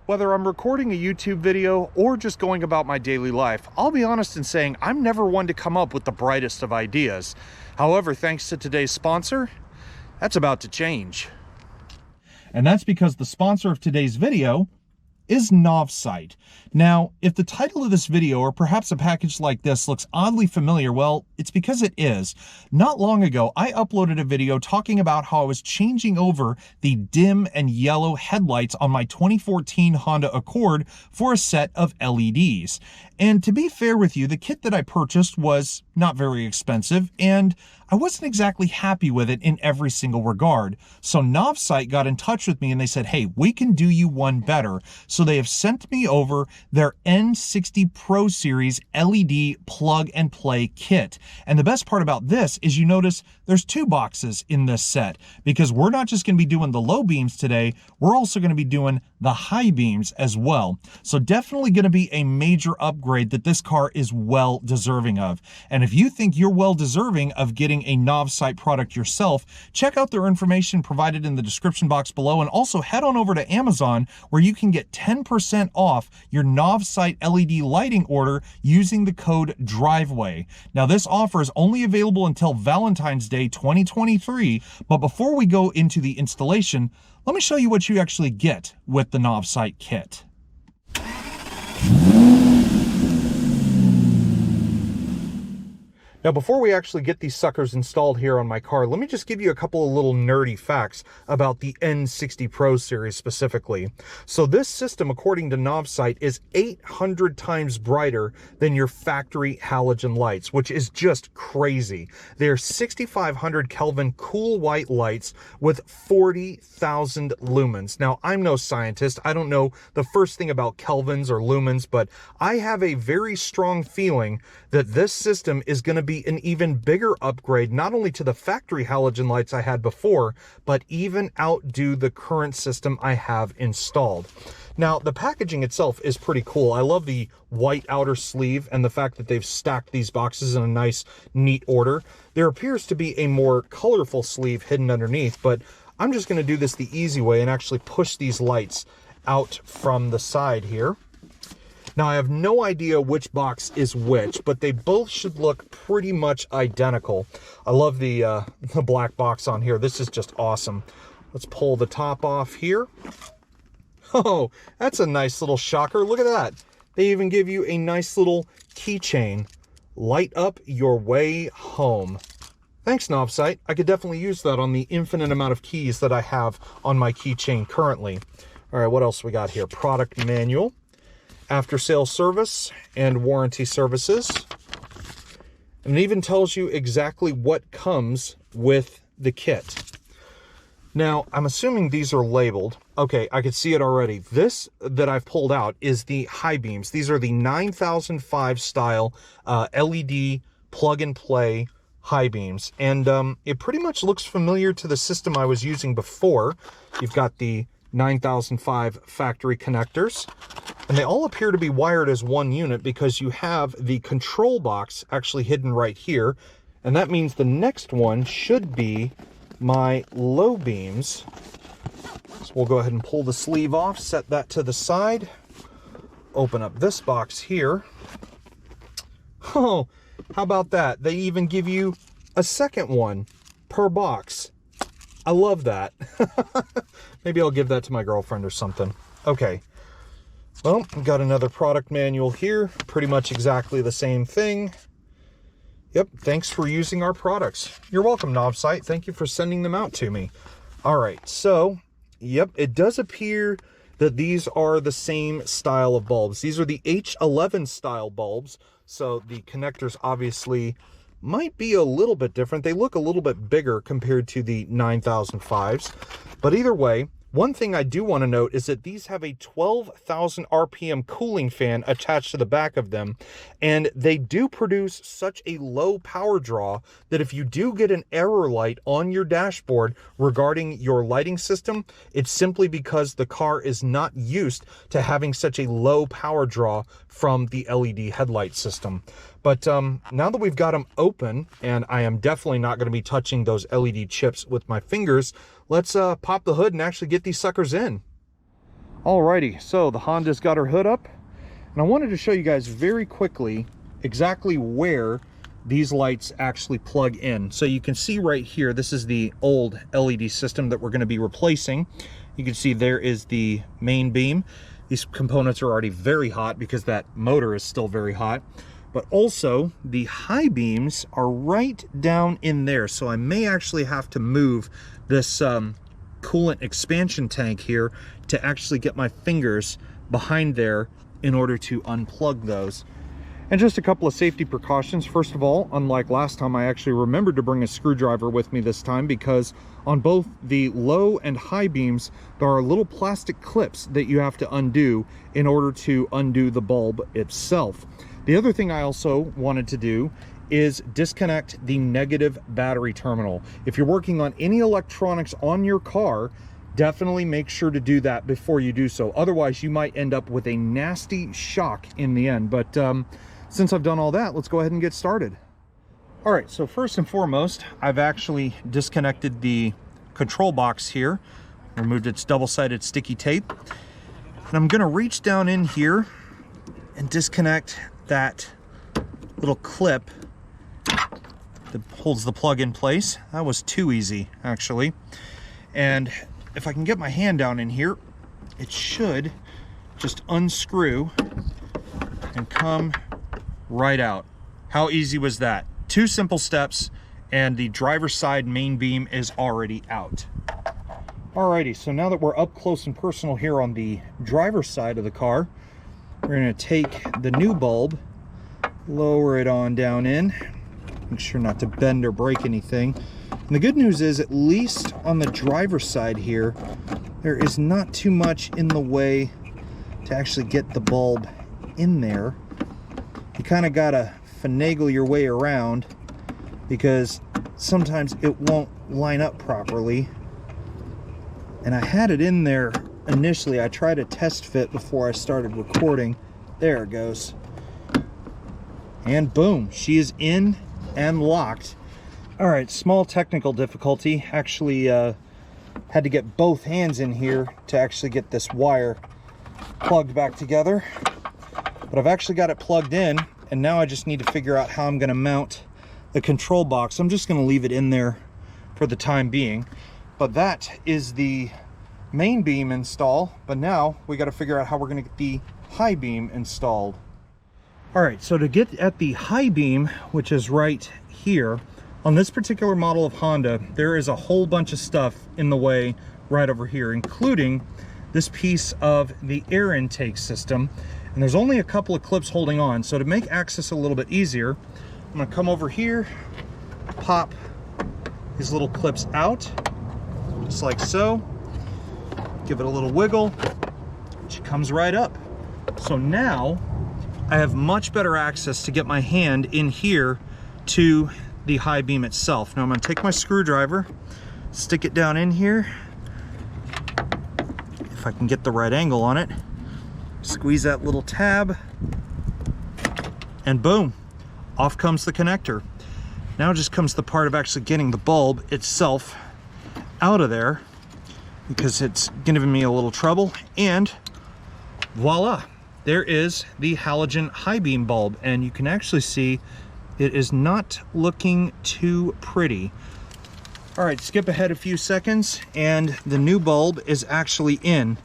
Whether I'm recording a YouTube video or just going about my daily life, I'll be honest in saying I'm never one to come up with the brightest of ideas. However, thanks to today's sponsor, that's about to change. And that's because the sponsor of today's video is NovSight. Now, if the title of this video or perhaps a package like this looks oddly familiar, well, it's because it is. Not long ago, I uploaded a video talking about how I was changing over the dim and yellow headlights on my 2014 Honda Accord for a set of LEDs. And to be fair with you, the kit that I purchased was not very expensive, and I wasn't exactly happy with it in every single regard. So NovSight got in touch with me and they said, hey, we can do you one better. So they have sent me over their N60 Pro Series LED plug and play kit. And the best part about this is you notice there's two boxes in this set, because we're not just going to be doing the low beams today, we're also going to be doing the high beams as well. So definitely going to be a major upgrade that this car is well deserving of. And if you think you're well deserving of getting a NovSight product yourself, check out their information provided in the description box below, and also head on over to Amazon where you can get 10% off your NovSight LED lighting order using the code DRIVEWAY. Now this offer is only available until Valentine's Day 2023, but before we go into the installation, let me show you what you actually get with the NovSight kit. Now, before we actually get these suckers installed here on my car, let me just give you a couple of little nerdy facts about the N60 Pro Series specifically. So this system, according to NovSight, is 800 times brighter than your factory halogen lights, which is just crazy. They're 6,500 Kelvin cool white lights with 40,000 lumens. Now, I'm no scientist. I don't know the first thing about kelvins or lumens, but I have a very strong feeling that this system is going to be an even bigger upgrade, not only to the factory halogen lights I had before, but even outdo the current system I have installed. Now, the packaging itself is pretty cool. I love the white outer sleeve and the fact that they've stacked these boxes in a nice, neat order. There appears to be a more colorful sleeve hidden underneath, but I'm just going to do this the easy way and actually push these lights out from the side here. Now, I have no idea which box is which, but they both should look pretty much identical. I love the black box on here. This is just awesome. Let's pull the top off here. Oh, that's a nice little shocker. Look at that. They even give you a nice little keychain. Light up your way home. Thanks, NovSight. I could definitely use that on the infinite amount of keys that I have on my keychain currently. All right, what else we got here? Product manual. After sales service and warranty services. And it even tells you exactly what comes with the kit. Now, I'm assuming these are labeled. Okay, I could see it already. This that I've pulled out is the high beams. These are the 9005 style LED plug and play high beams. And it pretty much looks familiar to the system I was using before. You've got the 9005 factory connectors, and they all appear to be wired as one unit because you have the control box actually hidden right here, and that means the next one should be my low beams. So we'll go ahead and pull the sleeve off, set that to the side, open up this box here. Oh, how about that? They even give you a second one per box. I love that. Maybe I'll give that to my girlfriend or something. Okay. Well, we've got another product manual here. Pretty much exactly the same thing. Yep, thanks for using our products. You're welcome, NovSight. Thank you for sending them out to me. All right, so, yep, it does appear that these are the same style of bulbs. These are the H11 style bulbs, so the connectors obviously might be a little bit different. They look a little bit bigger compared to the 9005s. But either way, one thing I do want to note is that these have a 12,000 RPM cooling fan attached to the back of them, and they do produce such a low power draw that if you do get an error light on your dashboard regarding your lighting system, it's simply because the car is not used to having such a low power draw from the LED headlight system. But now that we've got them open, and I am definitely not going to be touching those LED chips with my fingers, let's pop the hood and actually get these suckers in. Alrighty, so the Honda's got her hood up, and I wanted to show you guys very quickly exactly where these lights actually plug in. So you can see right here, this is the old LED system that we're going to be replacing. You can see there is the main beam. These components are already very hot because that motor is still very hot. But also the high beams are right down in there. So I may actually have to move this coolant expansion tank here to actually get my fingers behind there in order to unplug those. And just a couple of safety precautions. First of all, unlike last time, I actually remembered to bring a screwdriver with me this time, because on both the low and high beams there are little plastic clips that you have to undo in order to undo the bulb itself. The other thing I also wanted to do is disconnect the negative battery terminal. If you're working on any electronics on your car, definitely make sure to do that before you do so. Otherwise, you might end up with a nasty shock in the end. But since I've done all that, let's go ahead and get started. All right, so first and foremost, I've actually disconnected the control box here, removed its double-sided sticky tape. And I'm gonna reach down in here and disconnect that little clip that holds the plug in place. That was too easy, actually. And if I can get my hand down in here, it should just unscrew and come right out. How easy was that? 2 simple steps, and the driver's side main beam is already out. Alrighty, so now that we're up close and personal here on the driver's side of the car, we're gonna take the new bulb, lower it on down in, make sure not to bend or break anything. And the good news is, at least on the driver's side here, there is not too much in the way to actually get the bulb in there. You kind of gotta finagle your way around, because sometimes it won't line up properly. And I had it in there initially. I tried a test fit before I started recording. There it goes. And boom, she is in and locked. All right, small technical difficulty. Actually had to get both hands in here to actually get this wire plugged back together. But I've actually got it plugged in, and now I just need to figure out how I'm gonna mount the control box. I'm just gonna leave it in there for the time being. But that is the main beam install, but now we got to figure out how we're going to get the high beam installed. All right, so to get at the high beam, which is right here, on this particular model of Honda, there is a whole bunch of stuff in the way right over here, including this piece of the air intake system. And there's only a couple of clips holding on, so to make access a little bit easier, I'm going to come over here, pop these little clips out, just like so. Give it a little wiggle, she comes right up. So now I have much better access to get my hand in here to the high beam itself. Now I'm going to take my screwdriver, stick it down in here, if I can get the right angle on it, squeeze that little tab, and boom, off comes the connector. Now just comes the part of actually getting the bulb itself out of there, because it's giving me a little trouble. And voila, there is the halogen high beam bulb, and you can actually see it is not looking too pretty. All right, skip ahead a few seconds, and the new bulb is actually in,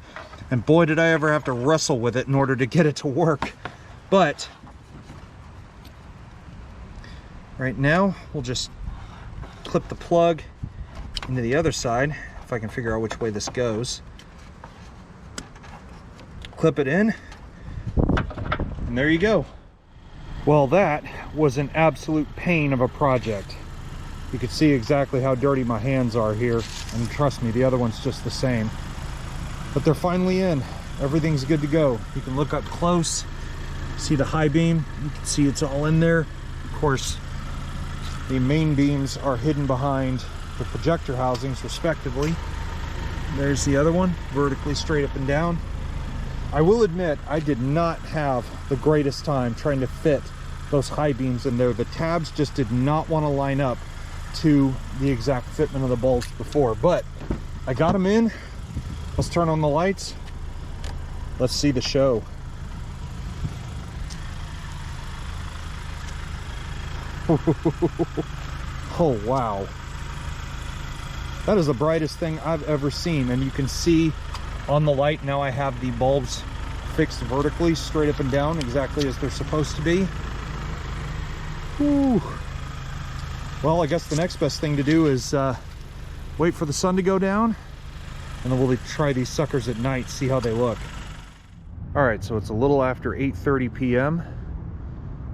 and boy did I ever have to wrestle with it in order to get it to work. But right now we'll just clip the plug into the other side, if I can figure out which way this goes. Clip it in, and there you go. Well, that was an absolute pain of a project. You can see exactly how dirty my hands are here, and trust me, the other one's just the same. But they're finally in. Everything's good to go. You can look up close, see the high beam, you can see it's all in there. Of course, the main beams are hidden behind the projector housings respectively. There's the other one, vertically straight up and down. I will admit, I did not have the greatest time trying to fit those high beams in there. The tabs just did not want to line up to the exact fitment of the bulbs before, but I got them in. Let's turn on the lights let's see the show. Oh wow, that is the brightest thing I've ever seen. And you can see on the light now I have the bulbs fixed vertically, straight up and down, exactly as they're supposed to be. Whew. Well, I guess the next best thing to do is wait for the sun to go down, and then we'll try these suckers at night, see how they look. All right, so it's a little after 8:30 p.m.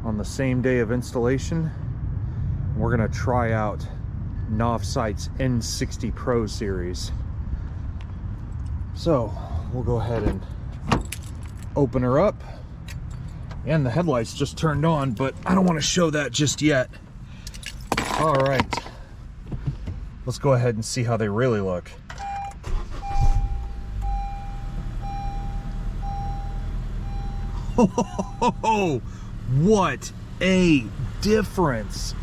on the same day of installation. We're gonna try out NovSight's N60 Pro Series. So we'll go ahead and open her up. And the headlights just turned on, but I don't want to show that just yet. All right, let's go ahead and see how they really look. Oh, what a difference!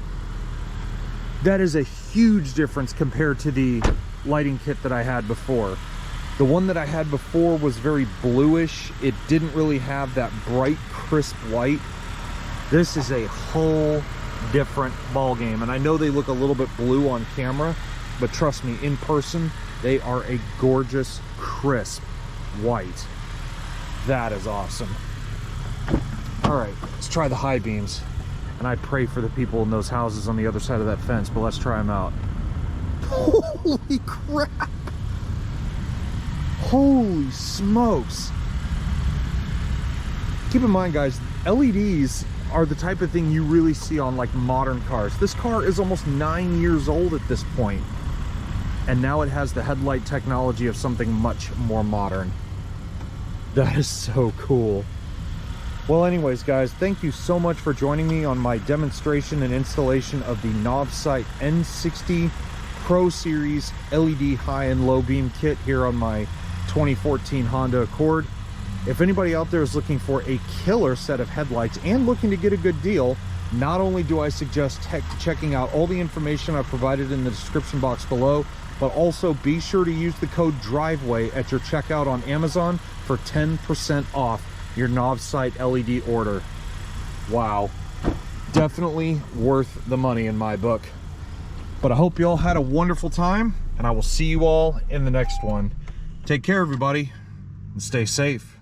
That is a huge difference compared to the lighting kit that I had before. The one that I had before was very bluish. It didn't really have that bright, crisp light. This is a whole different ball game. And I know they look a little bit blue on camera, but trust me, in person, they are a gorgeous, crisp white. That is awesome. All right, let's try the high beams. And I pray for the people in those houses on the other side of that fence, but let's try them out. Holy crap! Holy smokes! Keep in mind, guys, LEDs are the type of thing you really see on like modern cars. This car is almost 9 years old at this point, and now it has the headlight technology of something much more modern. That is so cool. Well, anyways, guys, thank you so much for joining me on my demonstration and installation of the NovSight N60 Pro Series LED high and low beam kit here on my 2014 Honda Accord. If anybody out there is looking for a killer set of headlights and looking to get a good deal, not only do I suggest checking out all the information I've provided in the description box below, but also be sure to use the code DRIVEWAY at your checkout on Amazon for 10% off your NovSight LED order. Wow, definitely worth the money in my book. But I hope you all had a wonderful time, and I will see you all in the next one. Take care, everybody, and stay safe.